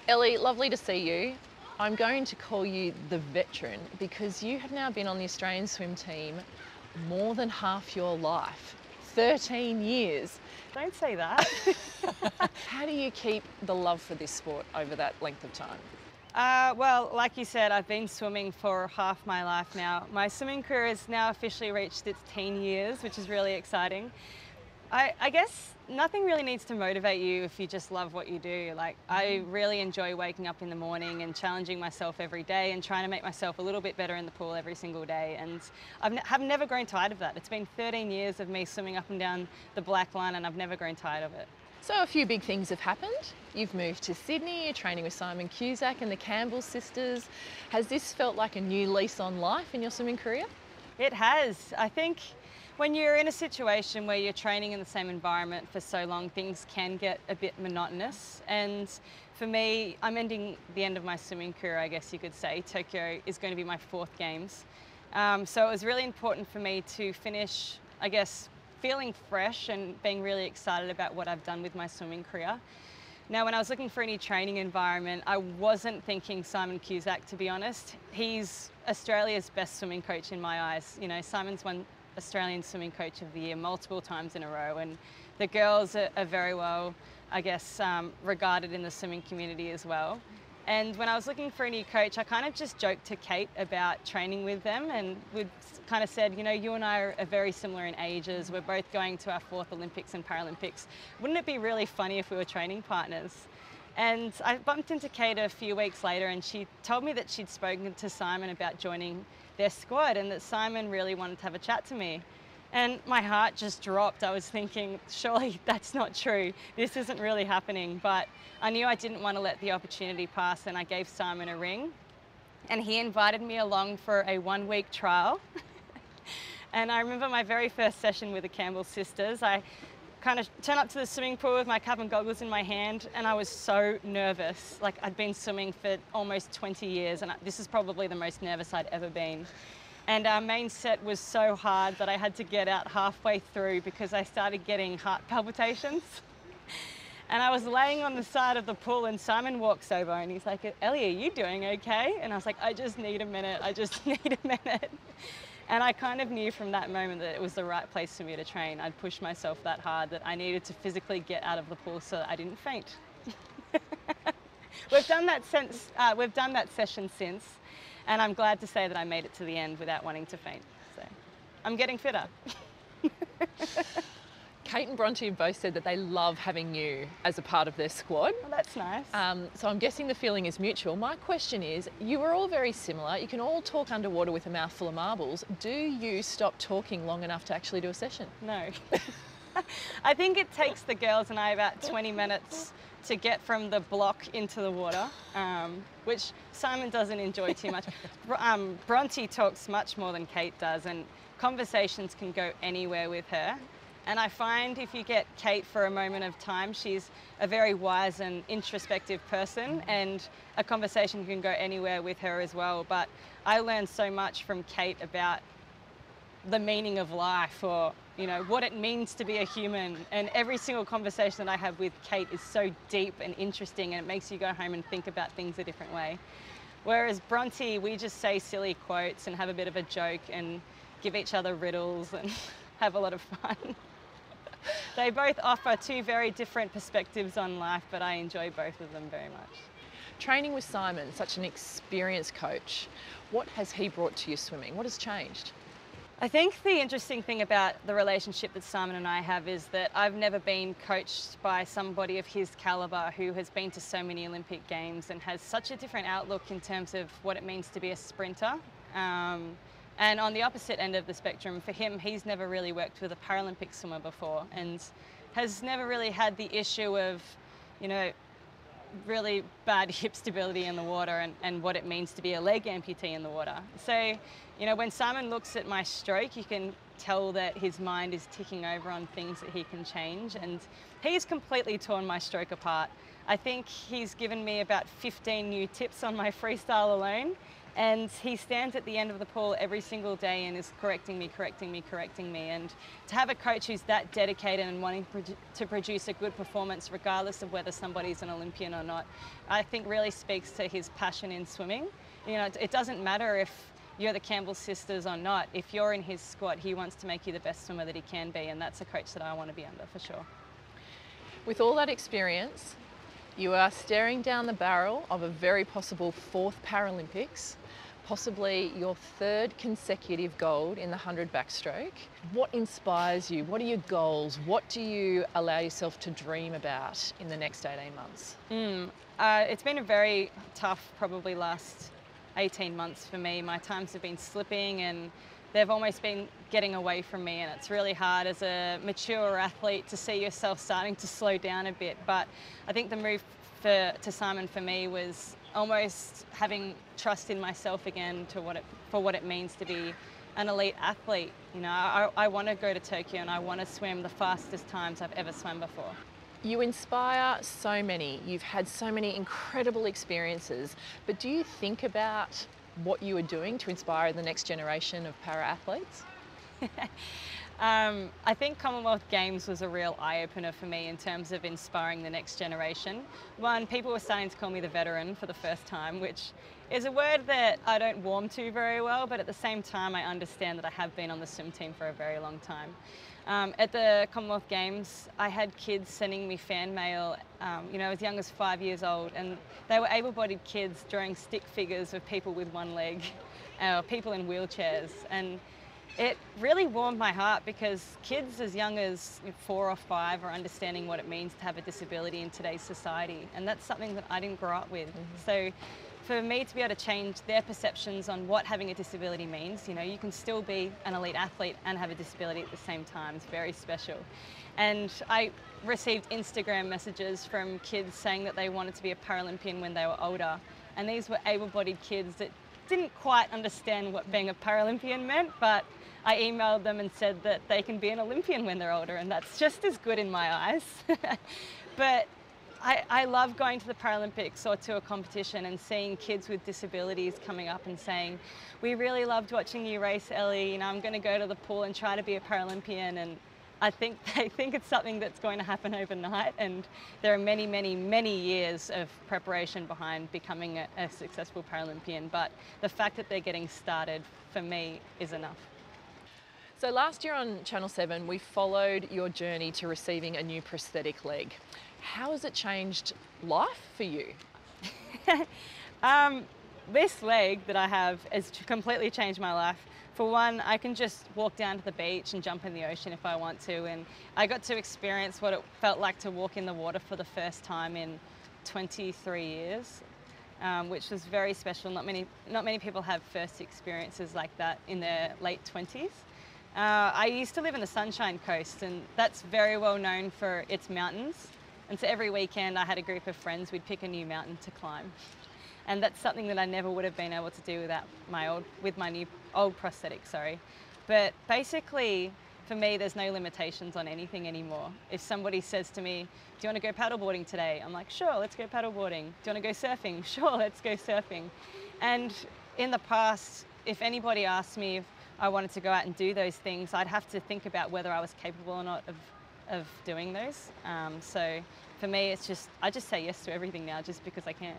Ellie, lovely to see you. I'm going to call you the veteran because you have now been on the Australian swim team more than half your life. 13 years. Don't say that. How do you keep the love for this sport over that length of time? Well, like you said, I've been swimming for half my life now. My swimming career has now officially reached its teen years, which is really exciting. I guess nothing really needs to motivate you if you just love what you do. Like, I really enjoy waking up in the morning and challenging myself every day and trying to make myself a little bit better in the pool every single day. And I've never grown tired of that. It's been 13 years of me swimming up and down the black line and I've never grown tired of it. So a few big things have happened. You've moved to Sydney, you're training with Simon Cusack and the Campbell sisters. Has this felt like a new lease on life in your swimming career? It has. I think when you're in a situation where you're training in the same environment for so long, things can get a bit monotonous. And for me, I'm ending the end of my swimming career, I guess you could say. Tokyo is going to be my 4th Games. So it was really important for me to finish, I guess, feeling fresh and being really excited about what I've done with my swimming career. Now, when I was looking for any training environment, I wasn't thinking Simon Cusack, to be honest. He's Australia's best swimming coach in my eyes. You know, Simon's won Australian Swimming Coach of the Year multiple times in a row, and the girls are very well, I guess, regarded in the swimming community as well. And when I was looking for a new coach, I kind of just joked to Kate about training with them, and we kind of said, you know, you and I are very similar in ages. We're both going to our 4th Olympics and Paralympics. Wouldn't it be really funny if we were training partners? And I bumped into Kate a few weeks later and she told me that she'd spoken to Simon about joining their squad and that Simon really wanted to have a chat to me. And my heart just dropped. I was thinking, surely that's not true. This isn't really happening. But I knew I didn't want to let the opportunity pass and I gave Simon a ring. And he invited me along for a 1-week trial. And I remember my very first session with the Campbell sisters. I kind of turned up to the swimming pool with my cap and goggles in my hand and I was so nervous. Like, I'd been swimming for almost 20 years and this is probably the most nervous I'd ever been. And our main set was so hard that I had to get out halfway through because I started getting heart palpitations. And I was laying on the side of the pool and Simon walks over and he's like, Ellie, are you doing okay? And I was like, I just need a minute, I just need a minute. And I kind of knew from that moment that it was the right place for me to train. I'd pushed myself that hard that I needed to physically get out of the pool so that I didn't faint. We've done that session since, and I'm glad to say that I made it to the end without wanting to faint. So I'm getting fitter. Kate and Bronte have both said that they love having you as a part of their squad. Well, that's nice. So I'm guessing the feeling is mutual. My question is, you are all very similar. You can all talk underwater with a mouthful of marbles. Do you stop talking long enough to actually do a session? No. I think it takes the girls and I about 20 minutes to get from the block into the water, which Simon doesn't enjoy too much. Bronte talks much more than Kate does, and conversations can go anywhere with her. And I find if you get Kate for a moment of time, she's a very wise and introspective person, and a conversation can go anywhere with her as well. But I learned so much from Kate about the meaning of life, or, you know, what it means to be a human. And every single conversation that I have with Kate is so deep and interesting, and it makes you go home and think about things a different way. Whereas Bronte, we just say silly quotes and have a bit of a joke and give each other riddles and have a lot of fun. They both offer 2 very different perspectives on life, but I enjoy both of them very much. Training with Simon, such an experienced coach, what has he brought to your swimming? What has changed? I think the interesting thing about the relationship that Simon and I have is that I've never been coached by somebody of his calibre who has been to so many Olympic Games and has such a different outlook in terms of what it means to be a sprinter. And on the opposite end of the spectrum, for him, he's never really worked with a Paralympic swimmer before and has never really had the issue of, you know, really bad hip stability in the water and what it means to be a leg amputee in the water. So, you know, when Simon looks at my stroke, you can tell that his mind is ticking over on things that he can change, and he's completely torn my stroke apart. I think he's given me about 15 new tips on my freestyle alone, And he stands at the end of the pool every single day and is correcting me. And to have a coach who's that dedicated and wanting to produce a good performance regardless of whether somebody's an Olympian or not, I think really speaks to his passion in swimming. You know, it doesn't matter if you're the Campbell sisters or not. If you're in his squad, he wants to make you the best swimmer that he can be, and that's a coach that I want to be under for sure. With all that experience, you are staring down the barrel of a very possible 4th Paralympics, possibly your 3rd consecutive gold in the 100 backstroke. What inspires you? What are your goals? What do you allow yourself to dream about in the next 18 months? It's been a very tough, probably last 18 months for me. My times have been slipping and they've almost been getting away from me, and it's really hard as a mature athlete to see yourself starting to slow down a bit. But I think the move to Simon for me was almost having trust in myself again for what it means to be an elite athlete. You know, I want to go to Tokyo and I want to swim the fastest times I've ever swum before. You inspire so many. You've had so many incredible experiences, but do you think about what you are doing to inspire the next generation of para-athletes? I think Commonwealth Games was a real eye-opener for me in terms of inspiring the next generation. One, people were starting to call me the veteran for the first time, which is a word that I don't warm to very well, but at the same time I understand that I have been on the swim team for a very long time. At the Commonwealth Games, I had kids sending me fan mail, you know, as young as 5 years old, and they were able-bodied kids drawing stick figures of people with one leg, people in wheelchairs, and it really warmed my heart because kids as young as 4 or 5 are understanding what it means to have a disability in today's society, and that's something that I didn't grow up with. So for me to be able to change their perceptions on what having a disability means, you know, you can still be an elite athlete and have a disability at the same time, is very special. And I received Instagram messages from kids saying that they wanted to be a Paralympian when they were older, and these were able-bodied kids that didn't quite understand what being a Paralympian meant, but I emailed them and said that they can be an Olympian when they're older, and that's just as good in my eyes. But I love going to the Paralympics or to a competition and seeing kids with disabilities coming up and saying, we really loved watching you race, Ellie, you know, I'm going to go to the pool and try to be a Paralympian. And I think they think it's something that's going to happen overnight, and there are many, many, many years of preparation behind becoming a successful Paralympian, but the fact that they're getting started, for me, is enough. So last year on Channel 7, we followed your journey to receiving a new prosthetic leg. How has it changed life for you? This leg that I have has completely changed my life. For one, I can just walk down to the beach and jump in the ocean if I want to, and I got to experience what it felt like to walk in the water for the first time in 23 years, which was very special. Not many people have first experiences like that in their late 20s. I used to live in the Sunshine Coast, and that's very well known for its mountains. And so every weekend I had a group of friends, we'd pick a new mountain to climb. And that's something that I never would have been able to do without my new old prosthetic, sorry. But basically, for me, there's no limitations on anything anymore. If somebody says to me, do you want to go paddleboarding today? I'm like, sure, let's go paddleboarding. Do you want to go surfing? Sure, let's go surfing. And in the past, if anybody asked me if I wanted to go out and do those things, I'd have to think about whether I was capable or not of doing those. So for me, it's just, I just say yes to everything now just because I can.